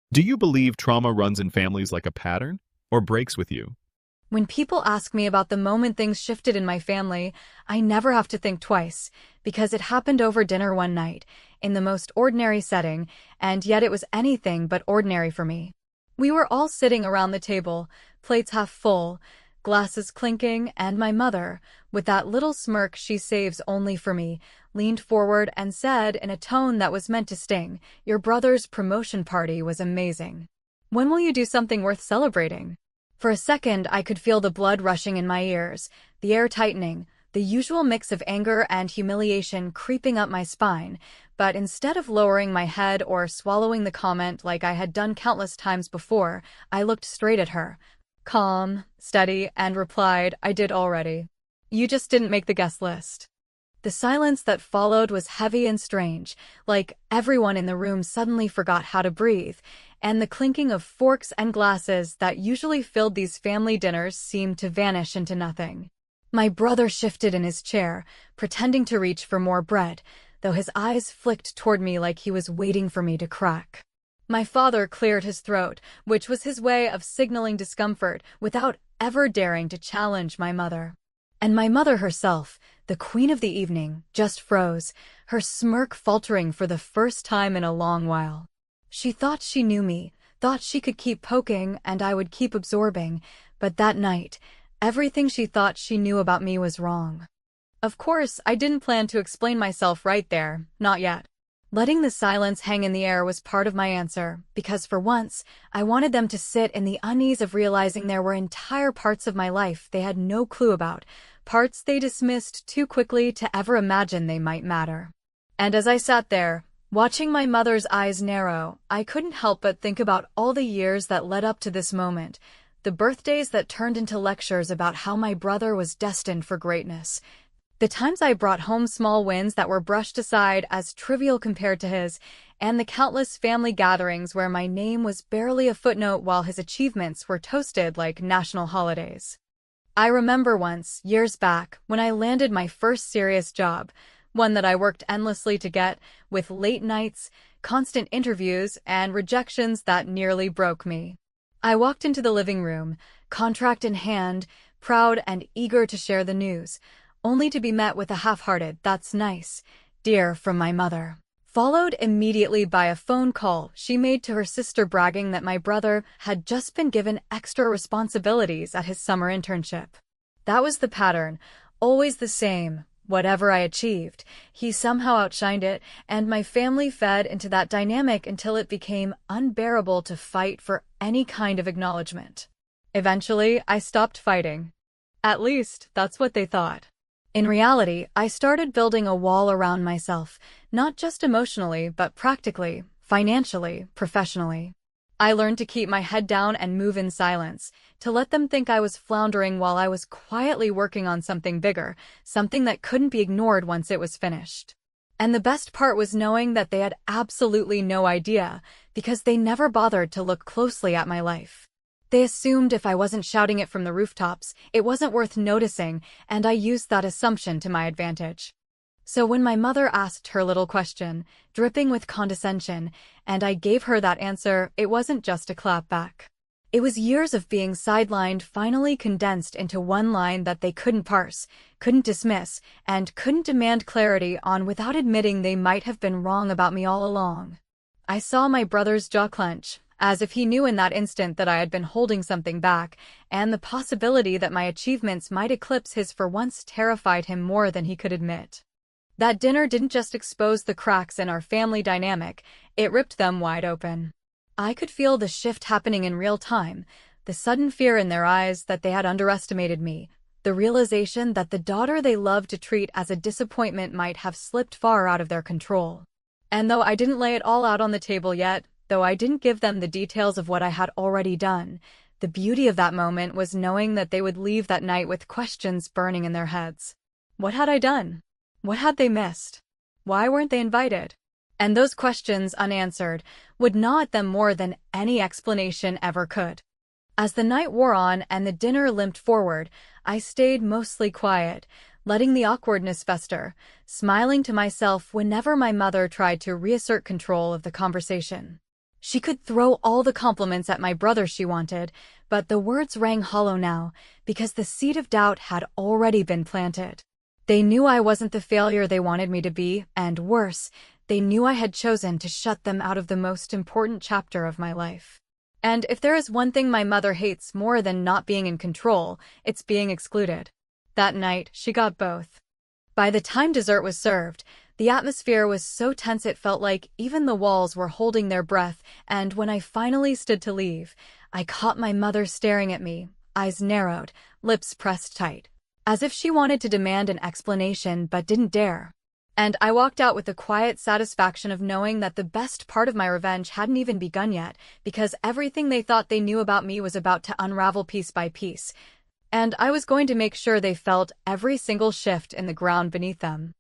Do you believe trauma runs in families like a pattern or breaks with you? When people ask me about the moment things shifted in my family, I never have to think twice, because it happened over dinner one night, in the most ordinary setting, and yet it was anything but ordinary for me. We were all sitting around the table, plates half full, glasses clinking, and my mother, with that little smirk she saves only for me, leaned forward and said in a tone that was meant to sting, "Your brother's promotion party was amazing. When will you do something worth celebrating?" For a second, I could feel the blood rushing in my ears, the air tightening, the usual mix of anger and humiliation creeping up my spine, but instead of lowering my head or swallowing the comment like I had done countless times before, I looked straight at her, calm, steady, and replied, "I did already. You just didn't make the guest list." The silence that followed was heavy and strange, like everyone in the room suddenly forgot how to breathe, and the clinking of forks and glasses that usually filled these family dinners seemed to vanish into nothing. My brother shifted in his chair, pretending to reach for more bread, though his eyes flicked toward me like he was waiting for me to crack. My father cleared his throat, which was his way of signaling discomfort without ever daring to challenge my mother. And my mother herself, the queen of the evening, just froze, her smirk faltering for the first time in a long while. She thought she knew me, thought she could keep poking and I would keep absorbing, but that night, everything she thought she knew about me was wrong. Of course, I didn't plan to explain myself right there, not yet. Letting the silence hang in the air was part of my answer, because for once, I wanted them to sit in the unease of realizing there were entire parts of my life they had no clue about, parts they dismissed too quickly to ever imagine they might matter. And as I sat there, watching my mother's eyes narrow, I couldn't help but think about all the years that led up to this moment, the birthdays that turned into lectures about how my brother was destined for greatness, the times I brought home small wins that were brushed aside as trivial compared to his, and the countless family gatherings where my name was barely a footnote while his achievements were toasted like national holidays. I remember once, years back, when I landed my first serious job, one that I worked endlessly to get, with late nights, constant interviews, and rejections that nearly broke me. I walked into the living room, contract in hand, proud and eager to share the news, only to be met with a half-hearted, "That's nice, dear," from my mother, followed immediately by a phone call she made to her sister bragging that my brother had just been given extra responsibilities at his summer internship. That was the pattern, always the same. Whatever I achieved, he somehow outshined it, and my family fed into that dynamic until it became unbearable to fight for any kind of acknowledgement. Eventually, I stopped fighting. At least, that's what they thought. In reality, I started building a wall around myself, not just emotionally, but practically, financially, professionally. I learned to keep my head down and move in silence, to let them think I was floundering while I was quietly working on something bigger, something that couldn't be ignored once it was finished. And the best part was knowing that they had absolutely no idea, because they never bothered to look closely at my life. They assumed if I wasn't shouting it from the rooftops, it wasn't worth noticing, and I used that assumption to my advantage. So when my mother asked her little question, dripping with condescension, and I gave her that answer, it wasn't just a clap back. It was years of being sidelined finally condensed into one line that they couldn't parse, couldn't dismiss, and couldn't demand clarity on without admitting they might have been wrong about me all along. I saw my brother's jaw clench, as if he knew in that instant that I had been holding something back, and the possibility that my achievements might eclipse his for once terrified him more than he could admit. That dinner didn't just expose the cracks in our family dynamic, it ripped them wide open. I could feel the shift happening in real time, the sudden fear in their eyes that they had underestimated me, the realization that the daughter they loved to treat as a disappointment might have slipped far out of their control. And though I didn't lay it all out on the table yet, though I didn't give them the details of what I had already done, the beauty of that moment was knowing that they would leave that night with questions burning in their heads. What had I done? What had they missed? Why weren't they invited? And those questions, unanswered, would gnaw at them more than any explanation ever could. As the night wore on and the dinner limped forward, I stayed mostly quiet, letting the awkwardness fester, smiling to myself whenever my mother tried to reassert control of the conversation. She could throw all the compliments at my brother she wanted, but the words rang hollow now, because the seed of doubt had already been planted. They knew I wasn't the failure they wanted me to be, and worse, they knew I had chosen to shut them out of the most important chapter of my life. And if there is one thing my mother hates more than not being in control, it's being excluded. That night, she got both. By the time dessert was served, the atmosphere was so tense it felt like even the walls were holding their breath, and when I finally stood to leave, I caught my mother staring at me, eyes narrowed, lips pressed tight, as if she wanted to demand an explanation but didn't dare. And I walked out with the quiet satisfaction of knowing that the best part of my revenge hadn't even begun yet, because everything they thought they knew about me was about to unravel piece by piece, and I was going to make sure they felt every single shift in the ground beneath them.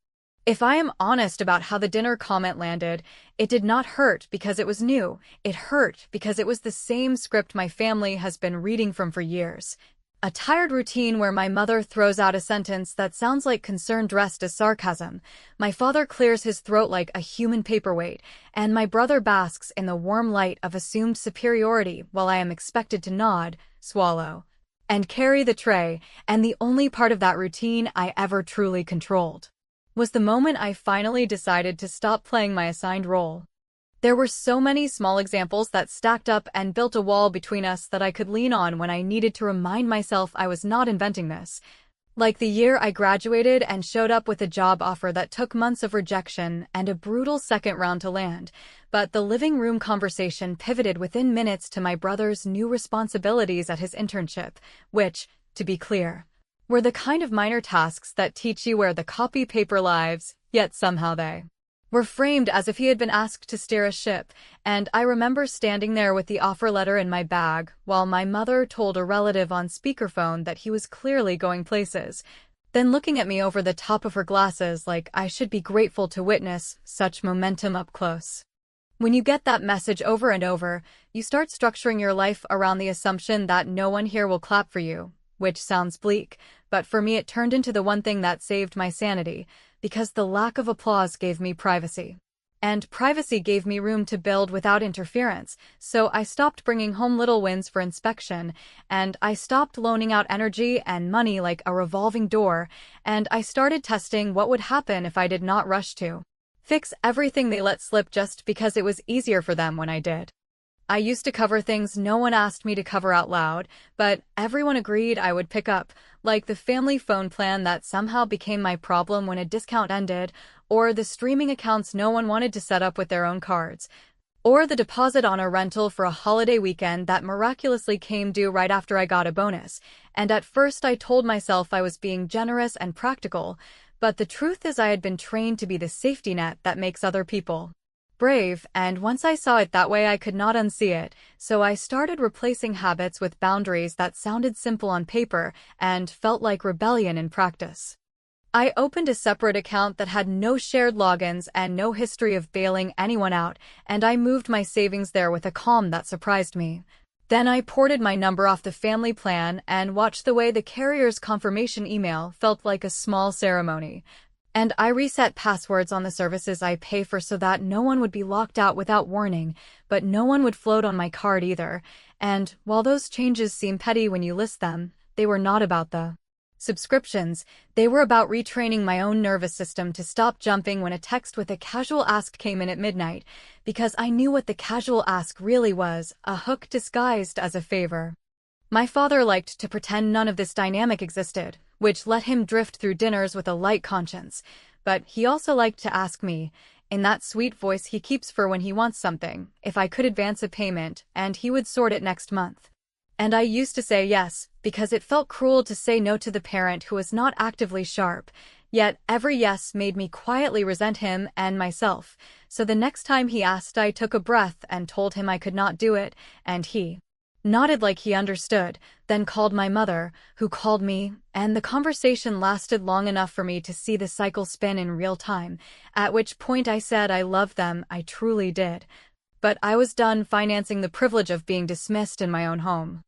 If I am honest about how the dinner comment landed, it did not hurt because it was new. It hurt because it was the same script my family has been reading from for years. A tired routine where my mother throws out a sentence that sounds like concern dressed as sarcasm, my father clears his throat like a human paperweight, and my brother basks in the warm light of assumed superiority while I am expected to nod, swallow, and carry the tray, and the only part of that routine I ever truly controlled was the moment I finally decided to stop playing my assigned role. There were so many small examples that stacked up and built a wall between us that I could lean on when I needed to remind myself I was not inventing this. Like the year I graduated and showed up with a job offer that took months of rejection and a brutal second round to land, but the living room conversation pivoted within minutes to my brother's new responsibilities at his internship, which, to be clear, were the kind of minor tasks that teach you where the copy paper lives, yet somehow they were framed as if he had been asked to steer a ship, and I remember standing there with the offer letter in my bag while my mother told a relative on speakerphone that he was clearly going places, then looking at me over the top of her glasses like I should be grateful to witness such momentum up close. When you get that message over and over, you start structuring your life around the assumption that no one here will clap for you, which sounds bleak, but for me it turned into the one thing that saved my sanity, because the lack of applause gave me privacy. And privacy gave me room to build without interference, so I stopped bringing home little wins for inspection, and I stopped loaning out energy and money like a revolving door, and I started testing what would happen if I did not rush to fix everything they let slip just because it was easier for them when I did. I used to cover things no one asked me to cover out loud, but everyone agreed I would pick up, like the family phone plan that somehow became my problem when a discount ended, or the streaming accounts no one wanted to set up with their own cards, or the deposit on a rental for a holiday weekend that miraculously came due right after I got a bonus. And at first I told myself I was being generous and practical, but the truth is I had been trained to be the safety net that makes other people brave, and once I saw it that way I could not unsee it, so I started replacing habits with boundaries that sounded simple on paper and felt like rebellion in practice. I opened a separate account that had no shared logins and no history of bailing anyone out, and I moved my savings there with a calm that surprised me. Then I ported my number off the family plan and watched the way the carrier's confirmation email felt like a small ceremony. And I reset passwords on the services I pay for so that no one would be locked out without warning, but no one would float on my card either. And while those changes seem petty when you list them, they were not about the subscriptions. They were about retraining my own nervous system to stop jumping when a text with a casual ask came in at midnight, because I knew what the casual ask really was, a hook disguised as a favor. My father liked to pretend none of this dynamic existed, which let him drift through dinners with a light conscience, but he also liked to ask me, in that sweet voice he keeps for when he wants something, if I could advance a payment, and he would sort it next month. And I used to say yes, because it felt cruel to say no to the parent who was not actively sharp, yet every yes made me quietly resent him and myself, so the next time he asked I took a breath and told him I could not do it, and he nodded like he understood, then called my mother, who called me, and the conversation lasted long enough for me to see the cycle spin in real time, at which point I said I loved them, I truly did. But I was done financing the privilege of being dismissed in my own home.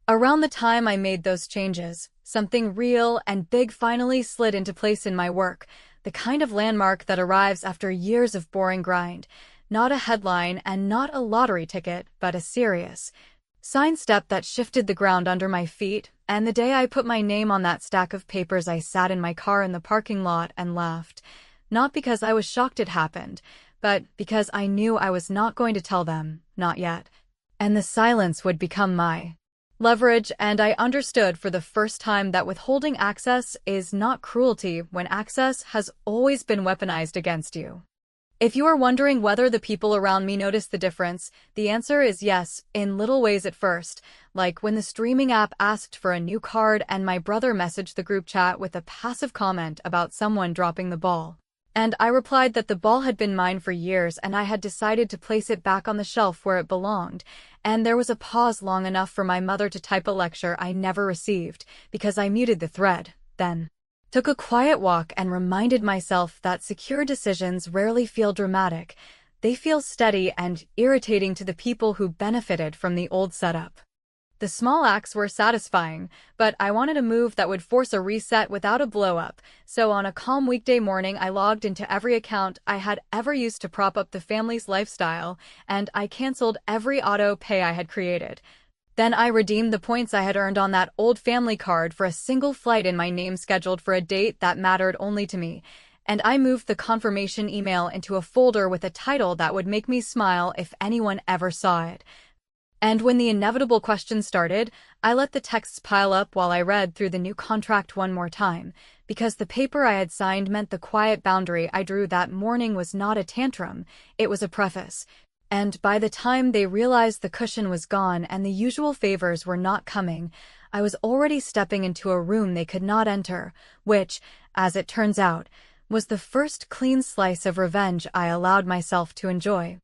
Around the time I made those changes, something real and big finally slid into place in my work, the kind of landmark that arrives after years of boring grind. Not a headline and not a lottery ticket, but a serious sign step that shifted the ground under my feet, and the day I put my name on that stack of papers I sat in my car in the parking lot and laughed. Not because I was shocked it happened, but because I knew I was not going to tell them, not yet. And the silence would become my leverage, and I understood for the first time that withholding access is not cruelty when access has always been weaponized against you. If you are wondering whether the people around me noticed the difference, the answer is yes, in little ways at first, like when the streaming app asked for a new card and my brother messaged the group chat with a passive comment about someone dropping the ball. And I replied that the ball had been mine for years and I had decided to place it back on the shelf where it belonged, and there was a pause long enough for my mother to type a lecture I never received, because I muted the thread, then took a quiet walk and reminded myself that secure decisions rarely feel dramatic. They feel steady and irritating to the people who benefited from the old setup. The small acts were satisfying, but I wanted a move that would force a reset without a blow-up, so on a calm weekday morning I logged into every account I had ever used to prop up the family's lifestyle, and I canceled every auto-pay I had created. Then I redeemed the points I had earned on that old family card for a single flight in my name scheduled for a date that mattered only to me, and I moved the confirmation email into a folder with a title that would make me smile if anyone ever saw it. And when the inevitable questions started, I let the texts pile up while I read through the new contract one more time, because the paper I had signed meant the quiet boundary I drew that morning was not a tantrum, it was a preface. And by the time they realized the cushion was gone and the usual favors were not coming, I was already stepping into a room they could not enter, which, as it turns out, was the first clean slice of revenge I allowed myself to enjoy.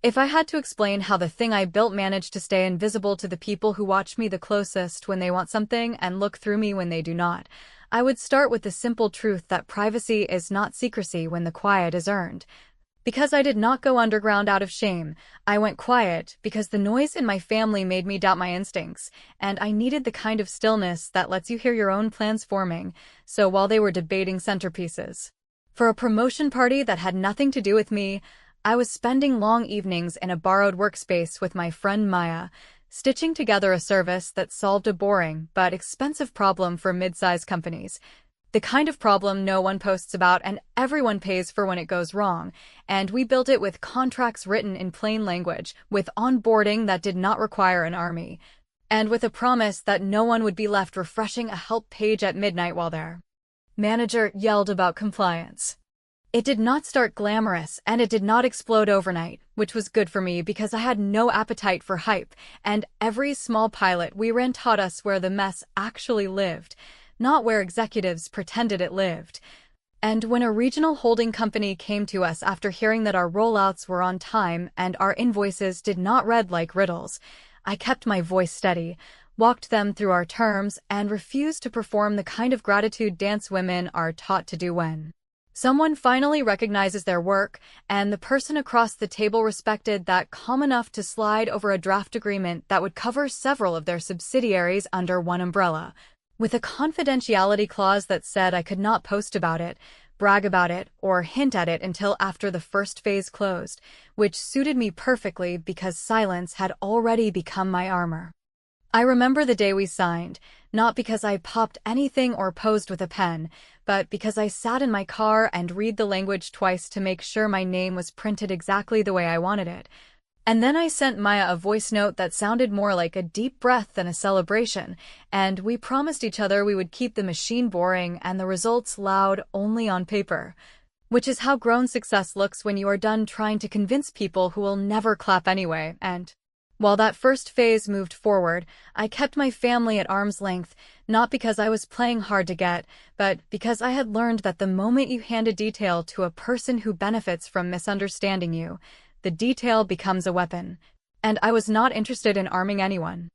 If I had to explain how the thing I built managed to stay invisible to the people who watch me the closest when they want something and look through me when they do not, I would start with the simple truth that privacy is not secrecy when the quiet is earned. Because I did not go underground out of shame, I went quiet because the noise in my family made me doubt my instincts, and I needed the kind of stillness that lets you hear your own plans forming, so while they were debating centerpieces for a promotion party that had nothing to do with me, I was spending long evenings in a borrowed workspace with my friend Maya, stitching together a service that solved a boring but expensive problem for mid-sized companies. The kind of problem no one posts about and everyone pays for when it goes wrong, and we built it with contracts written in plain language, with onboarding that did not require an army, and with a promise that no one would be left refreshing a help page at midnight while their manager yelled about compliance. It did not start glamorous, and it did not explode overnight, which was good for me because I had no appetite for hype, and every small pilot we ran taught us where the mess actually lived, not where executives pretended it lived. And when a regional holding company came to us after hearing that our rollouts were on time and our invoices did not read like riddles, I kept my voice steady, walked them through our terms, and refused to perform the kind of gratitude dance women are taught to do when someone finally recognizes their work, and the person across the table respected that calm enough to slide over a draft agreement that would cover several of their subsidiaries under one umbrella, with a confidentiality clause that said I could not post about it, brag about it, or hint at it until after the first phase closed, which suited me perfectly because silence had already become my armor. I remember the day we signed, not because I popped anything or posed with a pen, but because I sat in my car and read the language twice to make sure my name was printed exactly the way I wanted it. And then I sent Maya a voice note that sounded more like a deep breath than a celebration, and we promised each other we would keep the machine boring and the results loud only on paper. Which is how grown success looks when you are done trying to convince people who will never clap anyway, and while that first phase moved forward, I kept my family at arm's length, not because I was playing hard to get, but because I had learned that the moment you hand a detail to a person who benefits from misunderstanding you, the detail becomes a weapon. And I was not interested in arming anyone.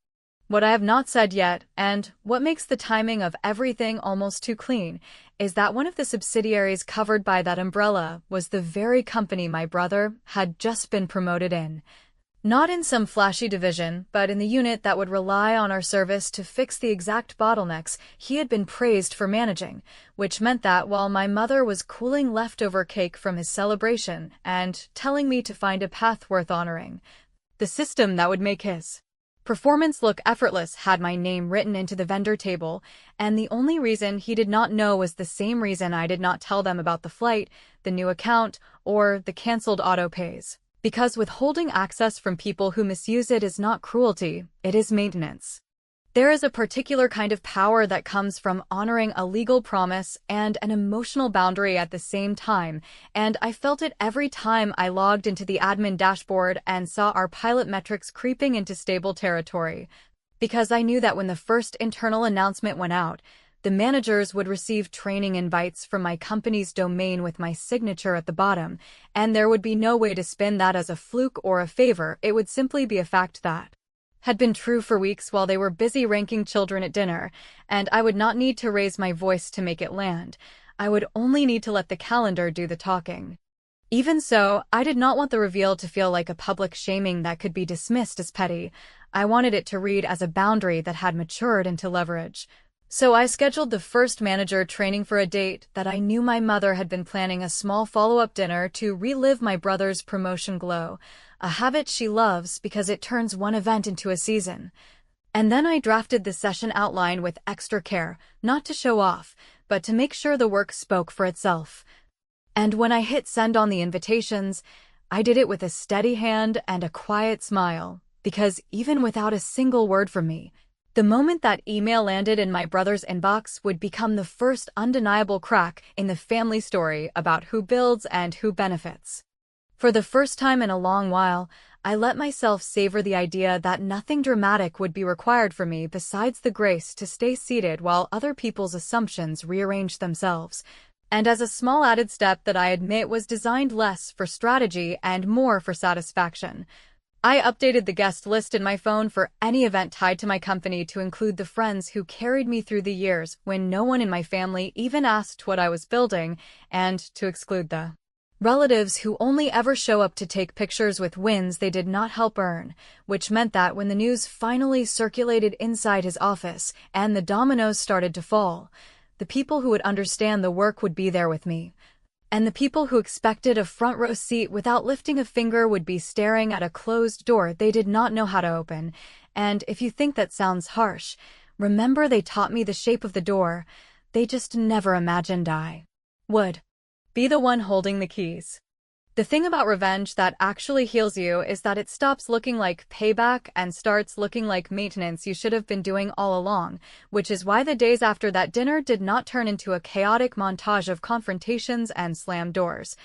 What I have not said yet, and what makes the timing of everything almost too clean, is that one of the subsidiaries covered by that umbrella was the very company my brother had just been promoted in. Not in some flashy division, but in the unit that would rely on our service to fix the exact bottlenecks he had been praised for managing, which meant that while my mother was cooling leftover cake from his celebration and telling me to find a path worth honoring, the system that would make his performance look effortless had my name written into the vendor table, and the only reason he did not know was the same reason I did not tell them about the flight, the new account, or the canceled auto pays. Because withholding access from people who misuse it is not cruelty, it is maintenance. There is a particular kind of power that comes from honoring a legal promise and an emotional boundary at the same time, and I felt it every time I logged into the admin dashboard and saw our pilot metrics creeping into stable territory. Because I knew that when the first internal announcement went out, the managers would receive training invites from my company's domain with my signature at the bottom, and there would be no way to spin that as a fluke or a favor. It would simply be a fact that had been true for weeks while they were busy ranking children at dinner, and I would not need to raise my voice to make it land. I would only need to let the calendar do the talking. Even so, I did not want the reveal to feel like a public shaming that could be dismissed as petty. I wanted it to read as a boundary that had matured into leverage. So I scheduled the first manager training for a date that I knew my mother had been planning, a small follow-up dinner to relive my brother's promotion glow, a habit she loves because it turns one event into a season. And then I drafted the session outline with extra care, not to show off, but to make sure the work spoke for itself. And when I hit send on the invitations, I did it with a steady hand and a quiet smile, because even without a single word from me, the moment that email landed in my brother's inbox would become the first undeniable crack in the family story about who builds and who benefits. For the first time in a long while, I let myself savor the idea that nothing dramatic would be required for me besides the grace to stay seated while other people's assumptions rearranged themselves. And as a small added step that I admit was designed less for strategy and more for satisfaction, I updated the guest list in my phone for any event tied to my company to include the friends who carried me through the years when no one in my family even asked what I was building, and to exclude the relatives who only ever show up to take pictures with wins they did not help earn, which meant that when the news finally circulated inside his office and the dominoes started to fall, the people who would understand the work would be there with me. And the people who expected a front row seat without lifting a finger would be staring at a closed door they did not know how to open. And if you think that sounds harsh, remember they taught me the shape of the door. They just never imagined I would be the one holding the keys. The thing about revenge that actually heals you is that it stops looking like payback and starts looking like maintenance you should have been doing all along, which is why the days after that dinner did not turn into a chaotic montage of confrontations and slammed doors.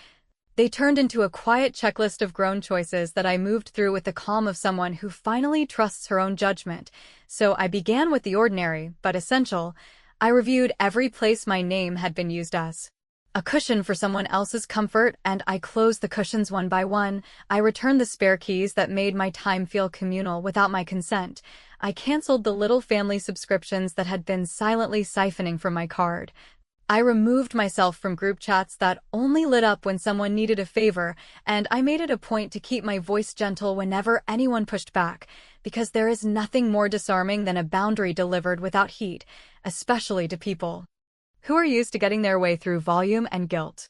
They turned into a quiet checklist of grown choices that I moved through with the calm of someone who finally trusts her own judgment. So I began with the ordinary, but essential. I reviewed every place my name had been used as a cushion for someone else's comfort, and I closed the cushions one by one. I returned the spare keys that made my time feel communal without my consent. I canceled the little family subscriptions that had been silently siphoning from my card. I removed myself from group chats that only lit up when someone needed a favor, and I made it a point to keep my voice gentle whenever anyone pushed back, because there is nothing more disarming than a boundary delivered without heat, especially to people who are used to getting their way through volume and guilt.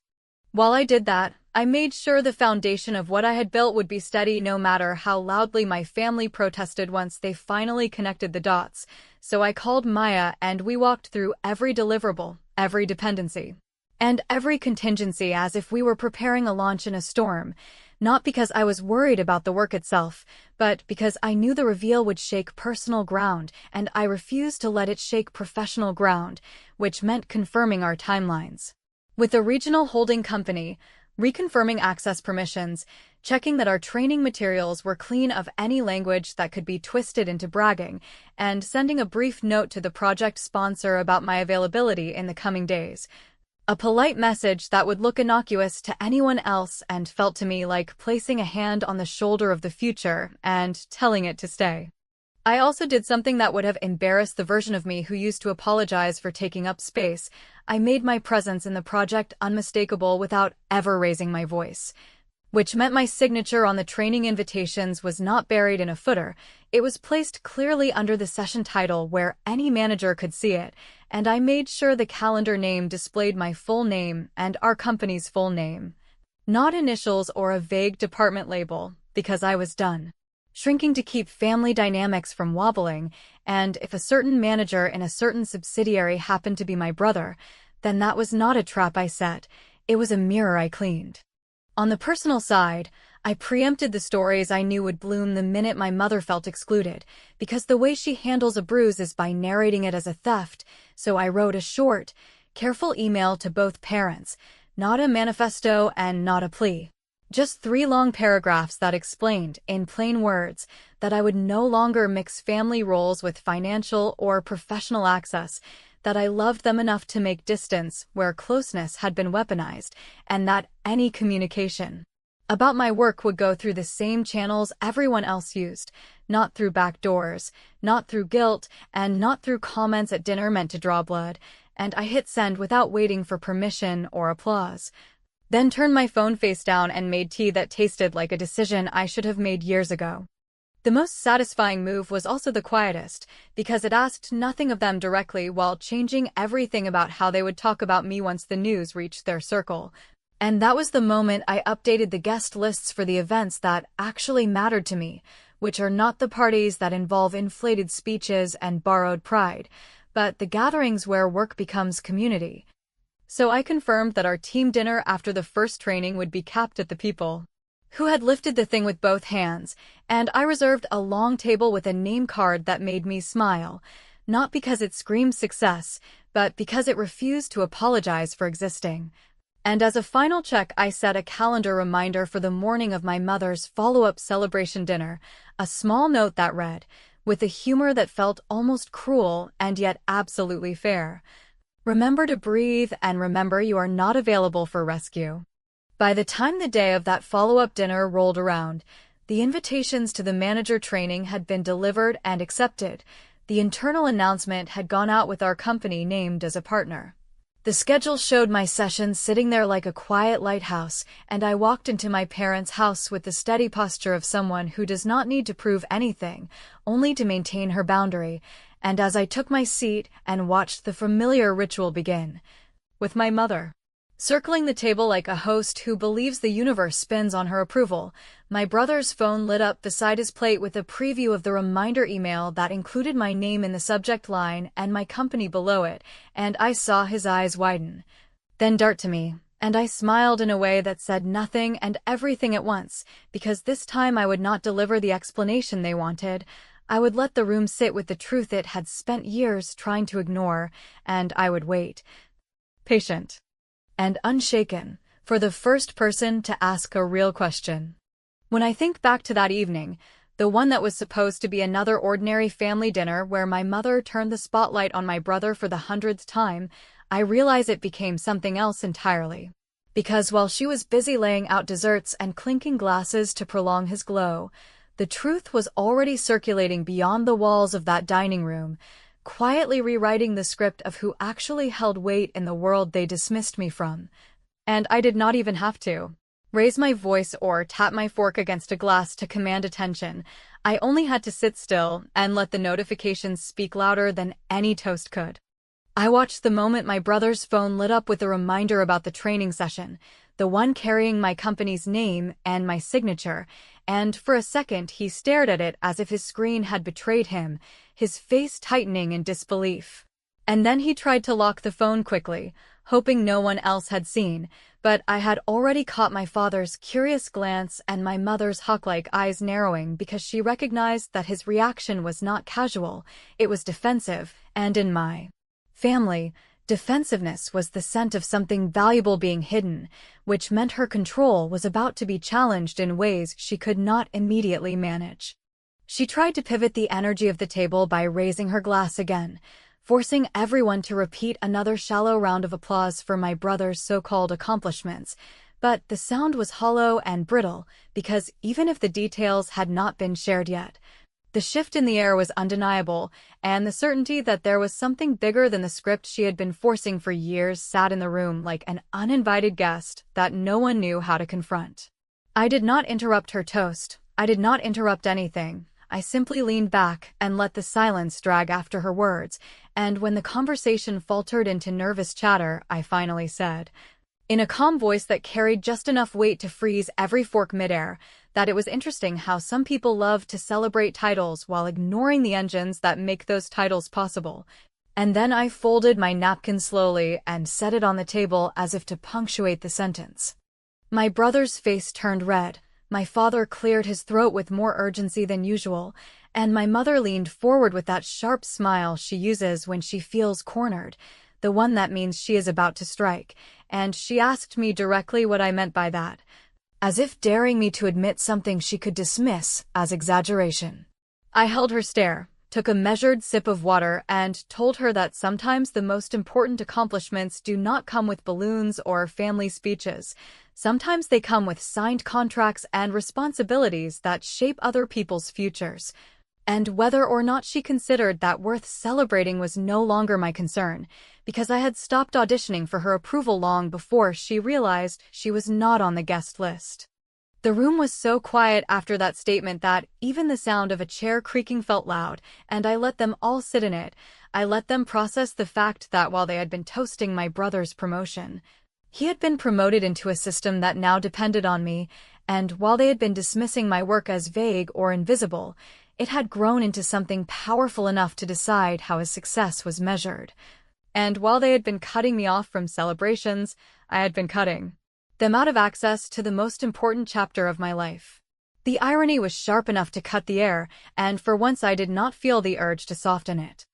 While I did that, I made sure the foundation of what I had built would be steady no matter how loudly my family protested once they finally connected the dots. So I called Maya and we walked through every deliverable, every dependency, and every contingency as if we were preparing a launch in a storm. Not because I was worried about the work itself, but because I knew the reveal would shake personal ground, and I refused to let it shake professional ground, which meant confirming our timelines with a regional holding company, reconfirming access permissions, checking that our training materials were clean of any language that could be twisted into bragging, and sending a brief note to the project sponsor about my availability in the coming days. A polite message that would look innocuous to anyone else and felt to me like placing a hand on the shoulder of the future and telling it to stay. I also did something that would have embarrassed the version of me who used to apologize for taking up space. I made my presence in the project unmistakable without ever raising my voice. which meant my signature on the training invitations was not buried in a footer. It was placed clearly under the session title where any manager could see it, and I made sure the calendar name displayed my full name and our company's full name. Not initials or a vague department label, because I was done shrinking to keep family dynamics from wobbling, and if a certain manager in a certain subsidiary happened to be my brother, then that was not a trap I set, it was a mirror I cleaned. On the personal side, I preempted the stories I knew would bloom the minute my mother felt excluded, because the way she handles a bruise is by narrating it as a theft, so I wrote a short, careful email to both parents, not a manifesto and not a plea. Just 3 long paragraphs that explained, in plain words, that I would no longer mix family roles with financial or professional access, that I loved them enough to make distance where closeness had been weaponized, and that any communication about my work would go through the same channels everyone else used, not through back doors, not through guilt, and not through comments at dinner meant to draw blood, and I hit send without waiting for permission or applause. Then turned my phone face down and made tea that tasted like a decision I should have made years ago. The most satisfying move was also the quietest, because it asked nothing of them directly while changing everything about how they would talk about me once the news reached their circle. And that was the moment I updated the guest lists for the events that actually mattered to me, which are not the parties that involve inflated speeches and borrowed pride, but the gatherings where work becomes community. So I confirmed that our team dinner after the first training would be capped at the people who had lifted the thing with both hands, and I reserved a long table with a name card that made me smile, not because it screamed success, but because it refused to apologize for existing. And as a final check, I set a calendar reminder for the morning of my mother's follow-up celebration dinner, a small note that read, with a humor that felt almost cruel and yet absolutely fair: "Remember to breathe and remember you are not available for rescue." By the time the day of that follow-up dinner rolled around, the invitations to the manager training had been delivered and accepted. The internal announcement had gone out with our company named as a partner. The schedule showed my sessions sitting there like a quiet lighthouse, and I walked into my parents' house with the steady posture of someone who does not need to prove anything, only to maintain her boundary. And as I took my seat and watched the familiar ritual begin, with my mother circling the table like a host who believes the universe spins on her approval, my brother's phone lit up beside his plate with a preview of the reminder email that included my name in the subject line and my company below it, and I saw his eyes widen, then dart to me, and I smiled in a way that said nothing and everything at once, because this time I would not deliver the explanation they wanted. I would let the room sit with the truth it had spent years trying to ignore, and I would wait, patient and unshaken, for the first person to ask a real question. When I think back to that evening, the one that was supposed to be another ordinary family dinner where my mother turned the spotlight on my brother for the 100th time, I realize it became something else entirely. Because while she was busy laying out desserts and clinking glasses to prolong his glow, the truth was already circulating beyond the walls of that dining room, quietly rewriting the script of who actually held weight in the world they dismissed me from. And I did not even have to raise my voice or tap my fork against a glass to command attention. I only had to sit still and let the notifications speak louder than any toast could. I watched the moment my brother's phone lit up with a reminder about the training session, the one carrying my company's name and my signature, and for a second he stared at it as if his screen had betrayed him, his face tightening in disbelief. And then he tried to lock the phone quickly, hoping no one else had seen, but I had already caught my father's curious glance and my mother's hawk-like eyes narrowing because she recognized that his reaction was not casual, it was defensive, and in my family, defensiveness was the scent of something valuable being hidden, which meant her control was about to be challenged in ways she could not immediately manage. She tried to pivot the energy of the table by raising her glass again, forcing everyone to repeat another shallow round of applause for my brother's so-called accomplishments, but the sound was hollow and brittle because even if the details had not been shared yet, the shift in the air was undeniable, and the certainty that there was something bigger than the script she had been forcing for years sat in the room like an uninvited guest that no one knew how to confront. I did not interrupt her toast. I did not interrupt anything. I simply leaned back and let the silence drag after her words, and when the conversation faltered into nervous chatter, I finally said, in a calm voice that carried just enough weight to freeze every fork midair, that it was interesting how some people love to celebrate titles while ignoring the engines that make those titles possible. And then I folded my napkin slowly and set it on the table as if to punctuate the sentence. My brother's face turned red. My father cleared his throat with more urgency than usual, and my mother leaned forward with that sharp smile she uses when she feels cornered, the one that means she is about to strike, and she asked me directly what I meant by that, as if daring me to admit something she could dismiss as exaggeration. I held her stare, took a measured sip of water, and told her that sometimes the most important accomplishments do not come with balloons or family speeches. Sometimes they come with signed contracts and responsibilities that shape other people's futures. And whether or not she considered that worth celebrating was no longer my concern, because I had stopped auditioning for her approval long before she realized she was not on the guest list. The room was so quiet after that statement that even the sound of a chair creaking felt loud, and I let them all sit in it. I let them process the fact that while they had been toasting my brother's promotion, he had been promoted into a system that now depended on me, and while they had been dismissing my work as vague or invisible, it had grown into something powerful enough to decide how his success was measured. And while they had been cutting me off from celebrations, I had been cutting them out of access to the most important chapter of my life. The irony was sharp enough to cut the air, and for once I did not feel the urge to soften it.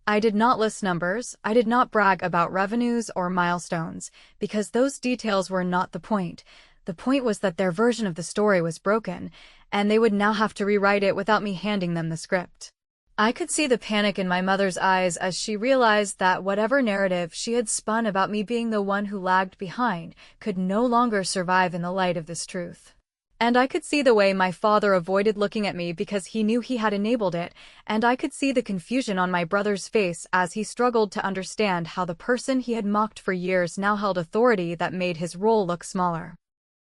I did not list numbers, I did not brag about revenues or milestones, because those details were not the point. The point was that their version of the story was broken, and they would now have to rewrite it without me handing them the script. I could see the panic in my mother's eyes as she realized that whatever narrative she had spun about me being the one who lagged behind could no longer survive in the light of this truth. And I could see the way my father avoided looking at me because he knew he had enabled it, and I could see the confusion on my brother's face as he struggled to understand how the person he had mocked for years now held authority that made his role look smaller.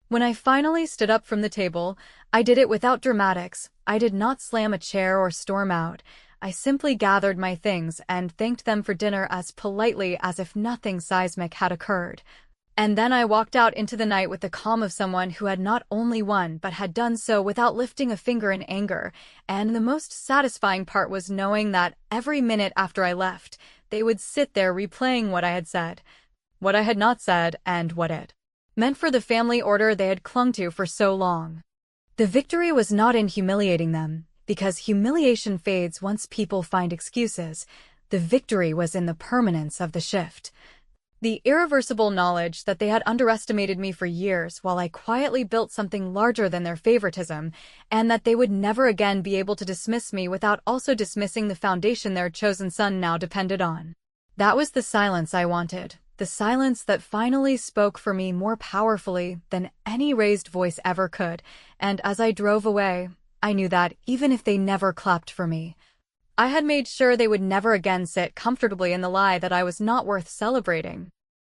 When I finally stood up from the table, I did it without dramatics. I did not slam a chair or storm out. I simply gathered my things and thanked them for dinner as politely as if nothing seismic had occurred. And then I walked out into the night with the calm of someone who had not only won but had done so without lifting a finger in anger, and the most satisfying part was knowing that every minute after I left, they would sit there replaying what I had said, what I had not said, and what it meant for the family order they had clung to for so long. The victory was not in humiliating them, because humiliation fades once people find excuses. The victory was in the permanence of the shift. The irreversible knowledge that they had underestimated me for years while I quietly built something larger than their favoritism, and that they would never again be able to dismiss me without also dismissing the foundation their chosen son now depended on. That was the silence I wanted, the silence that finally spoke for me more powerfully than any raised voice ever could, and as I drove away, I knew that, even if they never clapped for me, I had made sure they would never again sit comfortably in the lie that I was not worth celebrating.